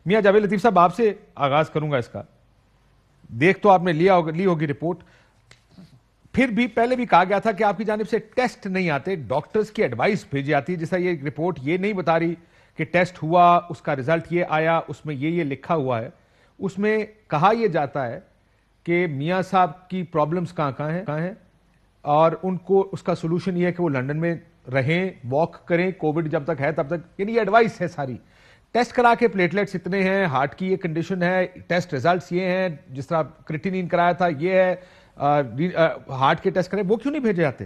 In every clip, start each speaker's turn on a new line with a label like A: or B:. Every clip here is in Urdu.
A: میاں جاوید لطیف صاحب آپ سے آغاز کروں گا اس کا. دیکھ تو آپ نے لی ہوگی رپورٹ, پھر بھی پہلے بھی کہا گیا تھا کہ آپ کی جانب سے ٹیسٹ نہیں آتے, ڈاکٹرز کی ایڈوائس بھیجی جاتی ہے. جیسا یہ رپورٹ یہ نہیں بتا رہی کہ ٹیسٹ ہوا, اس کا رزلٹ یہ آیا, اس میں یہ لکھا ہوا ہے. اس میں کہا یہ جاتا ہے کہ میاں صاحب کی پرابلمز کہاں ہیں, اور ان کو اس کا سولوشن یہ ہے کہ وہ لندن میں رہیں, واک کریں, کووڈ جب تک ہے تب تک. یعنی یہ ایڈوائس ہے ساری. ٹیسٹ کرا کے پلیٹلیٹس اتنے ہیں, ہارٹ کی یہ کنڈیشن ہے, ٹیسٹ ریزلٹس یہ ہیں, جس طرح کریٹینین کرایا تھا یہ ہے, ہارٹ کے ٹیسٹ کریں, وہ کیوں نہیں بھیجے جاتے؟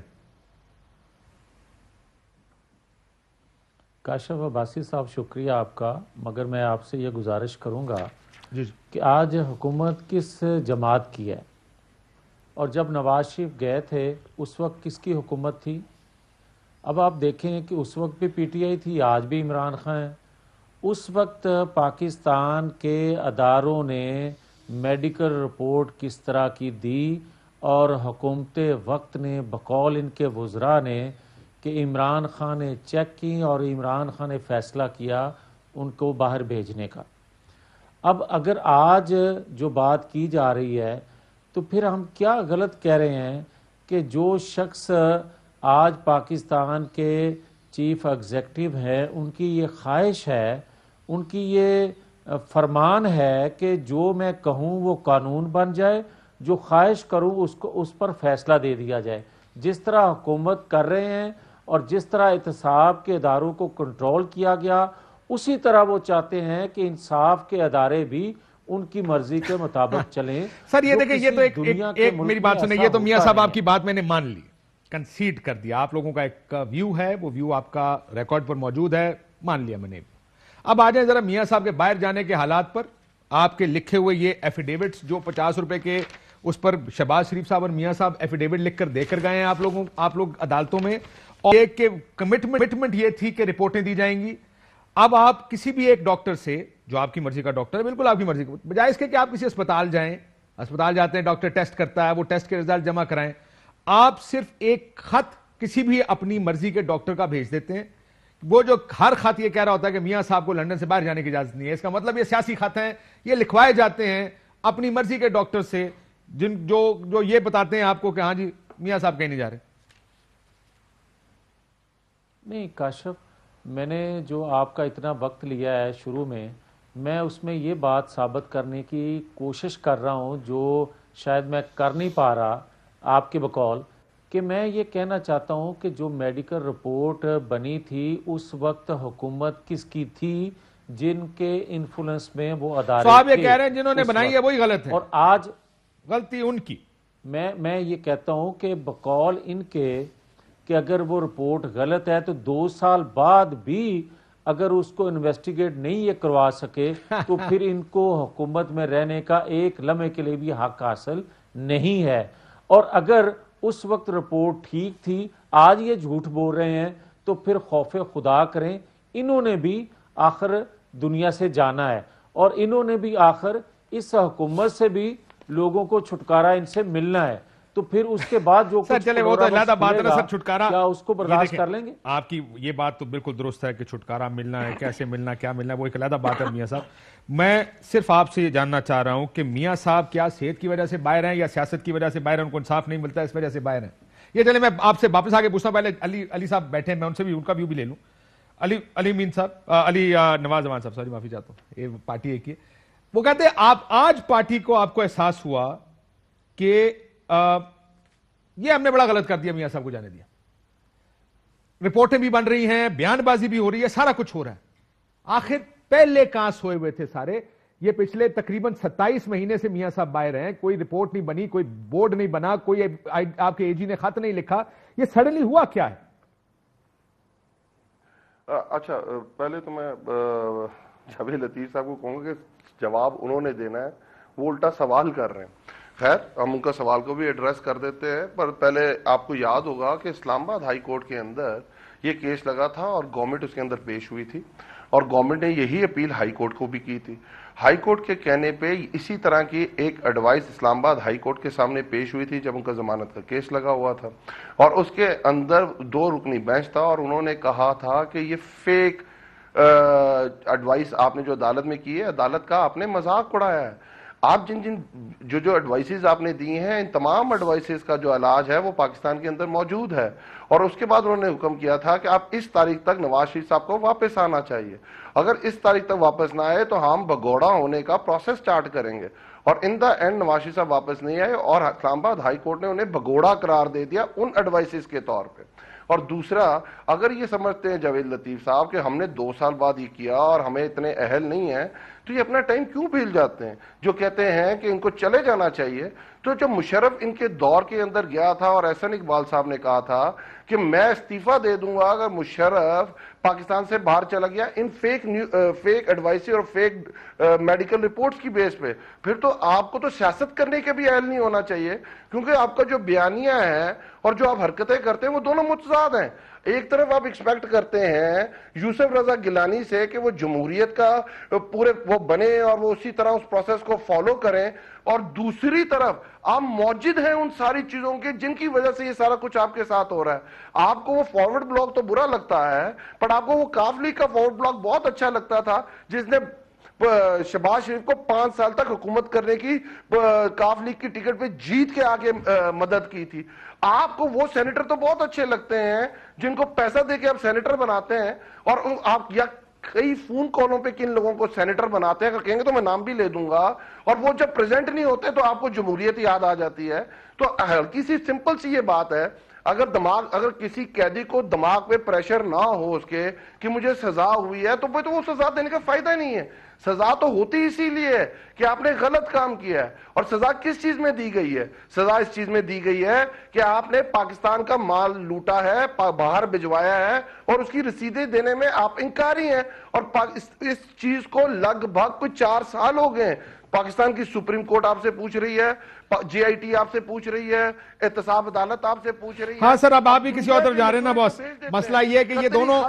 B: کاشف عباسی صاحب شکریہ آپ کا, مگر میں آپ سے یہ گزارش کروں گا
A: جی
B: کہ آج حکومت کس جماعت کی ہے, اور جب نواز شریف گئے تھے اس وقت کس کی حکومت تھی؟ اب آپ دیکھیں کہ اس وقت بھی پی ٹی آئی تھی, آج بھی عمران خان ہے. اس وقت پاکستان کے اداروں نے میڈیکل رپورٹ کس طرح کی دی, اور حکومت وقت نے بقول ان کے وزراء نے کہ عمران خان نے چیک کی اور عمران خان نے فیصلہ کیا ان کو باہر بھیجنے کا. اب اگر آج جو بات کی جا رہی ہے تو پھر ہم کیا غلط کہہ رہے ہیں کہ جو شخص آج پاکستان کے چیف ایگزیکٹو ہیں ان کی یہ خواہش ہے, ان کی یہ فرمان ہے کہ جو میں کہوں وہ قانون بن جائے, جو خواہش کروں اس پر فیصلہ دے دیا جائے. جس طرح حکومت کر رہے ہیں اور جس طرح احتساب کے اداروں کو کنٹرول کیا گیا, اسی طرح وہ چاہتے ہیں کہ انصاف کے ادارے بھی ان کی مرضی کے مطابق چلیں.
A: سر یہ دیکھیں, یہ تو ایک میری بات سنیں, یہ تو میاں صاحب آپ کی بات میں نے مان لی, کنسیڈ کر دیا, آپ لوگوں کا ایک ویو ہے, وہ ویو آپ کا ریکارڈ پر موجود ہے, مان لیا میں نے. اب آ جائیں ذرا میاں صاحب کے باہر جانے کے حالات پر. آپ کے لکھے ہوئے یہ ایفیڈیوٹس جو 50 روپے کے, اس پر شہباز شریف صاحب اور میاں صاحب ایفیڈیوٹ لکھ کر دے کر گئے ہیں آپ لوگ عدالتوں میں, اور ایک کہ کمٹمنٹ یہ تھی کہ رپورٹیں دی جائیں گی. اب آپ کسی بھی ایک ڈاکٹر سے, جو آپ کی مرضی کا ڈاکٹر ہے, بالکل آپ کی مرضی کا, بجائے اس کے کہ آپ کسی اسپتال جائیں, اسپتال جاتے ہیں, ڈاکٹر ٹیسٹ کرتا ہے, وہ ٹیسٹ کے رزلٹ جمع کرائیں, آپ صرف ایک خط کسی بھی اپنی مرضی کے ڈاکٹر کا بھیج دیتے ہیں. وہ جو ہر خط یہ کہہ رہا ہوتا ہے کہ میاں صاحب کو لندن سے باہر جانے کی اجازت نہیں ہے, اس کا مطلب یہ سیاسی خط ہیں, یہ لکھوائے جاتے ہیں اپنی مرضی کے ڈاکٹر سے, جو یہ بتاتے ہیں آپ کو کہ ہاں جی میاں صاحب کہیں نہیں جا رہے.
B: نہیں کاشف, میں نے جو آپ کا اتنا وقت لیا ہے شروع میں اس میں یہ بات ثابت کرنے کی کوشش کر رہا ہوں جو شاید میں کر نہیں پا رہا آپ کے بقول, کہ میں یہ کہنا چاہتا ہوں کہ جو میڈیکل رپورٹ بنی تھی اس وقت حکومت کس کی تھی, جن کے انفلوئنس میں وہ ادارے تھے.
A: صاحب یہ کہہ رہے ہیں جنہوں نے بنائی ہے وہی غلط ہے,
B: اور آج
A: غلطی ان کی.
B: میں یہ کہتا ہوں کہ بقول ان کے کہ اگر وہ رپورٹ غلط ہے تو 2 سال بعد بھی اگر اس کو انویسٹیگیٹ نہیں یہ کروا سکے تو پھر ان کو حکومت میں رہنے کا ایک لمحے کے لیے بھی حق حاصل نہیں ہے. اور اگر اس وقت رپورٹ ٹھیک تھی, آج یہ جھوٹ بول رہے ہیں, تو پھر خوف خدا کریں. انہوں نے بھی آخر دنیا سے جانا ہے, اور انہوں نے بھی آخر اس حکومت سے بھی لوگوں کو چھٹکارا ان سے ملنا ہے. تو پھر اس کے بعد جو
A: سر چلے وہ تو علیحدہ بات ہے نا سر, چھٹکارا
B: کیا اس کو برداشت کر لیں گے؟
A: آپ کی یہ بات تو بالکل درست ہے کہ چھٹکارا ملنا ہے, کیسے ملنا, کیا ملنا ہے, وہ ایک علیحدہ بات ہے میاں صاحب. میں صرف آپ سے یہ جاننا چاہ رہا ہوں کہ میاں صاحب کیا صحت کی وجہ سے باہر ہیں یا سیاست کی وجہ سے باہر ہیں, ان کو انصاف نہیں ملتا اس وجہ سے باہر ہیں؟ یہ چلے میں آپ سے واپس آگے پوچھنا, پہلے علی صاحب بیٹھے ہیں, میں ان سے بھی ان کا ویو بھی لے لوں. علی مین صاحب, علی نواز امان صاحب, سوری معافی چاہتا ہوں, یہ پارٹی ایک ہی ہے. وہ کہتے ہیں آپ آج پارٹی کو آپ کو احساس ہوا کہ یہ ہم نے بڑا غلط کر دیا, میاں صاحب کو جانے دیا, رپورٹیں بھی بن رہی ہیں, بیان بازی بھی ہو رہی ہے, سارا کچھ ہو رہا ہے. آخر پہلے کہاں سوئے ہوئے تھے سارے؟ یہ پچھلے تقریباً 27 مہینے سے میاں صاحب باہر ہیں, کوئی رپورٹ نہیں بنی, کوئی بورڈ نہیں بنا, کوئی آپ کے اے جی نے خط نہیں لکھا, یہ سڈنلی ہوا کیا ہے؟
C: اچھا, پہلے تو میں جاوید لطیف صاحب کو کہوں گا کہ جواب انہوں نے دینا ہے, وہ الٹا سوال کر رہے ہیں. خیر ہم ان کا سوال کو بھی ایڈریس کر دیتے ہیں, پر پہلے آپ کو یاد ہوگا کہ اسلام آباد ہائی کورٹ کے اندر یہ کیس لگا تھا اور گورنمنٹ اس کے اندر پیش ہوئی تھی, اور گورنمنٹ نے یہی اپیل ہائی کورٹ کو بھی کی تھی. ہائی کورٹ کے کہنے پہ اسی طرح کی ایک ایڈوائس اسلام آباد ہائی کورٹ کے سامنے پیش ہوئی تھی جب ان کا ضمانت کا کیس لگا ہوا تھا, اور اس کے اندر 2 رکنی بینچ تھا, اور انہوں نے کہا تھا کہ یہ فیک ایڈوائس آپ نے جو عدالت میں کی ہے، عدالت کا آپ نے مذاق اڑایا ہے. آپ جو ایڈوائسز آپ نے دی ہیں، ان تمام ایڈوائسز کا جو علاج ہے وہ پاکستان کے اندر موجود ہے. اور اس کے بعد انہوں نے حکم کیا تھا کہ آپ اس تاریخ تک نواز شریف صاحب کو واپس آنا چاہیے. اگر اس تاریخ تک واپس نہ آئے تو ہم بگوڑا ہونے کا پروسیس سٹارٹ کریں گے. اور ان دا اینڈ نواز شریف صاحب واپس نہیں آئے اور اسلام آباد ہائی کورٹ نے انہیں بگوڑا قرار دے دیا ان ایڈوائسز کے طور پہ. اور دوسرا، اگر یہ سمجھتے ہیں جاوید لطیف صاحب کہ ہم نے 2 سال بعد یہ کیا اور ہمیں اتنے اہل نہیں ہیں، تو یہ اپنا ٹائم کیوں بھیل جاتے ہیں؟ جو کہتے ہیں کہ ان کو چلے جانا چاہیے، تو جب مشرف ان کے دور کے اندر گیا تھا اور احسن اقبال صاحب نے کہا تھا کہ میں استعفیٰ دے دوں گا اگر مشرف پاکستان سے باہر چلا گیا ان فیک ایڈوائسی اور فیک میڈیکل رپورٹس کی بیس پہ، پھر تو آپ کو تو سیاست کرنے کے بھی اہل نہیں ہونا چاہیے، کیونکہ آپ کا جو بیانیہ ہے اور جو آپ حرکتیں کرتے ہیں وہ دونوں متضاد ہیں. ایک طرف آپ ایکسپیکٹ کرتے ہیں یوسف رضا گیلانی سے کہ وہ جمہوریت کا پورے وہ بنے اور وہ اسی طرح اس پروسیس کو فالو کریں، اور دوسری طرف آپ موجد ہیں ان ساری چیزوں کے جن کی وجہ سے یہ سارا کچھ آپ کے ساتھ ہو رہا ہے. آپ کو وہ فارورڈ بلاک تو برا لگتا ہے، پر آپ کو وہ کاف لیگ کا فارورڈ بلاک بہت اچھا لگتا تھا جس نے شہباز شریف کو 5 سال تک حکومت کرنے کی کاف لیگ کی ٹکٹ پہ جیت کے آگے مدد کی تھی. آپ کو وہ سینیٹر تو بہت اچھے لگتے ہیں جن کو پیسہ دے کے آپ سینیٹر بناتے ہیں، اور آپ یا کئی فون کالوں پہ کن لوگوں کو سینیٹر بناتے ہیں، اگر کہیں گے تو میں نام بھی لے دوں گا، اور وہ جب پریزنٹ نہیں ہوتے تو آپ کو جمہوریت یاد آ جاتی ہے. تو ہلکی سی سمپل سی یہ بات ہے، اگر کسی قیدی کو دماغ پہ پریشر نہ ہو اس کے کہ مجھے سزا ہوئی ہے، تو وہ سزا دینے کا فائدہ ہی نہیں ہے. سزا تو ہوتی اسی لیے ہے کہ آپ نے غلط کام کیا ہے. اور سزا کس چیز میں دی گئی ہے؟ سزا اس چیز میں دی گئی ہے کہ آپ نے پاکستان کا مال لوٹا ہے، باہر بھجوایا ہے، اور اس کی رسیدیں دینے میں آپ انکاری ہیں. اور اس چیز کو لگ بھگ کوئی 4 سال ہو گئے. پاکستان کی سپریم کورٹ آپ سے پوچھ رہی ہے، جی آئی ٹی آپ سے پوچھ رہی ہے، احتساب عدالت آپ سے پوچھ رہی ہے.
A: ہاں سر، اب آپ بھی کسی اور طرف جا رہے ہیں نا باس. مسئلہ یہ ہے کہ یہ دونوں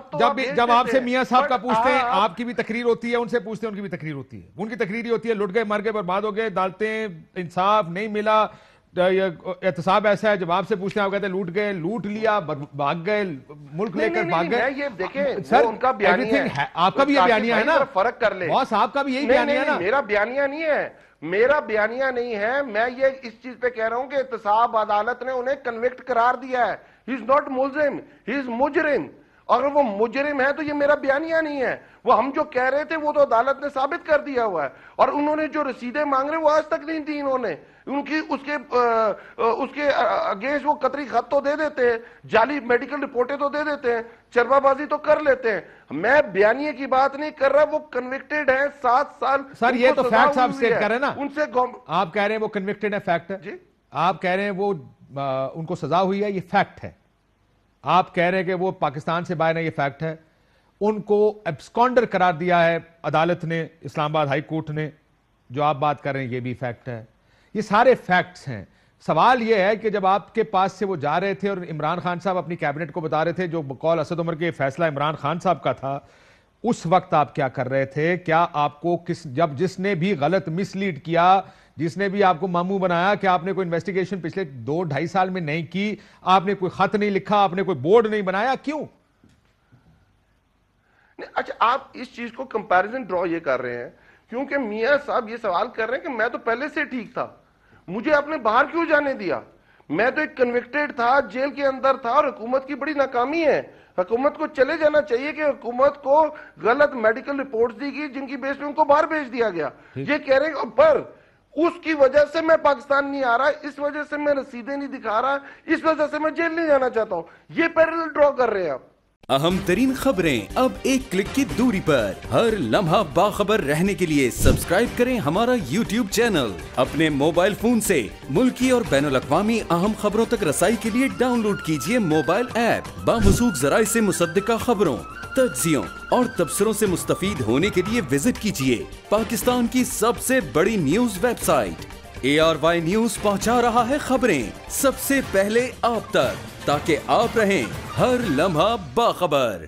A: جب آپ سے میاں صاحب کا پوچھتے ہیں، آپ کی بھی تقریر ہوتی ہے، ان سے پوچھتے ہیں ان کی بھی تقریر ہوتی ہے. ان کی تقریر ہی ہوتی ہے لٹ گئے، مر گئے، برباد ہو گئے، عدالتیں انصاف نہیں ملا. احتساب ایسا ہے جب آپ سے پوچھتے ہیں آپ کہتے ہیں لوٹ گئے، لوٹ لیا، بھاگ گئے، ملک لے کر بھاگ گئے.
C: یہ دیکھیں
A: سر
C: ان کا بیانیہ ہے،
A: آپ کا بھی یہ بیانیہ ہے نا،
C: فرق کر لیں.
A: باس آپ کا بھی یہی بیانیہ ہے نا.
C: میرا بیانیہ نہیں ہے، میرا بیانیہ نہیں ہے. میں یہ اس چیز پہ کہہ رہا ہوں کہ احتساب عدالت نے انہیں کنوکٹ قرار دیا ہے. ہی از ناٹ ملزم، ہی از مجرم. اگر وہ مجرم ہے تو یہ میرا بیانیہ نہیں ہے. وہ ہم جو کہہ رہے تھے وہ تو عدالت نے ثابت کر دیا ہوا ہے. اور انہوں نے جو رسیدیں مانگ رہے وہ آج تک نہیں دی انہوں نے. ان کی اس کے اگینسٹ وہ قطری خط تو دے دیتے ہیں، جعلی میڈیکل رپورٹیں تو دے دیتے ہیں، چربا بازی تو کر لیتے ہیں. میں بیانیے کی بات نہیں کر رہا. وہ کنوکٹڈ ہیں 7 سال.
A: سر یہ تو فیکٹس آپ سٹیٹ کر رہے ہیں نا.
C: ان سے
A: آپ کہہ رہے ہیں وہ کنوکٹڈ ہے، فیکٹ ہے.
C: جی
A: آپ کہہ رہے ہیں وہ ان کو سزا ہوئی ہے، یہ فیکٹ ہے. آپ کہہ رہے ہیں کہ وہ پاکستان سے باہر ہیں، یہ فیکٹ ہے. ان کو ایبسکونڈر قرار دیا ہے عدالت نے، اسلام آباد ہائی کورٹ نے. جو آپ بات کر رہے ہیں یہ بھی فیکٹ ہے. یہ سارے فیکٹس ہیں. سوال یہ ہے کہ جب آپ کے پاس سے وہ جا رہے تھے اور عمران خان صاحب اپنی کیبنٹ کو بتا رہے تھے، جو بقول اسد عمر کے فیصلہ عمران خان صاحب کا تھا، اس وقت آپ کیا کر رہے تھے؟ کیا آپ کو جس نے بھی غلط مس لیڈ کیا، جس نے بھی آپ کو ماموں بنایا کہ آپ نے کوئی انویسٹیگیشن پچھلے 2-2.5 سال میں نہیں کی، آپ نے کوئی خط نہیں لکھا، آپ نے کوئی بورڈ نہیں بنایا، کیوں؟
C: اچھا، آپ اس چیز کو کمپیریزن ڈرا یہ کر رہے ہیں کیونکہ میاں صاحب یہ سوال کر رہے ہیں کہ میں تو پہلے سے ٹھیک تھا، مجھے آپ نے باہر کیوں جانے دیا؟ میں تو ایک کنوکٹڈ تھا، جیل کے اندر تھا، اور حکومت کی بڑی ناکامی ہے. حکومت کو چلے جانا چاہیے کہ حکومت کو غلط میڈیکل رپورٹس دی گئی جن کی بیس پہ ان کو باہر بھیج دیا گیا. یہ کہہ رہے ہیں پر اس کی وجہ سے میں پاکستان نہیں آ رہا، اس وجہ سے میں رسیدیں نہیں دکھا رہا، اس وجہ سے میں جیل نہیں جانا چاہتا ہوں. یہ پیرلل ڈرا کر رہے ہیں آپ.
D: اہم ترین خبریں اب ایک کلک کی دوری پر. ہر لمحہ باخبر رہنے کے لیے سبسکرائب کریں ہمارا یوٹیوب چینل. اپنے موبائل فون سے ملکی اور بین الاقوامی اہم خبروں تک رسائی کے لیے ڈاؤن لوڈ کیجیے موبائل ایپ. باموثوق ذرائع سے مصدقہ خبروں، تجزیوں اور تبصروں سے مستفید ہونے کے لیے وزٹ کیجیے پاکستان کی سب سے بڑی news website. ARY news پہنچا رہا ہے خبریں سب سے پہلے آپ تک، تاکہ آپ رہیں ہر لمحہ باخبر.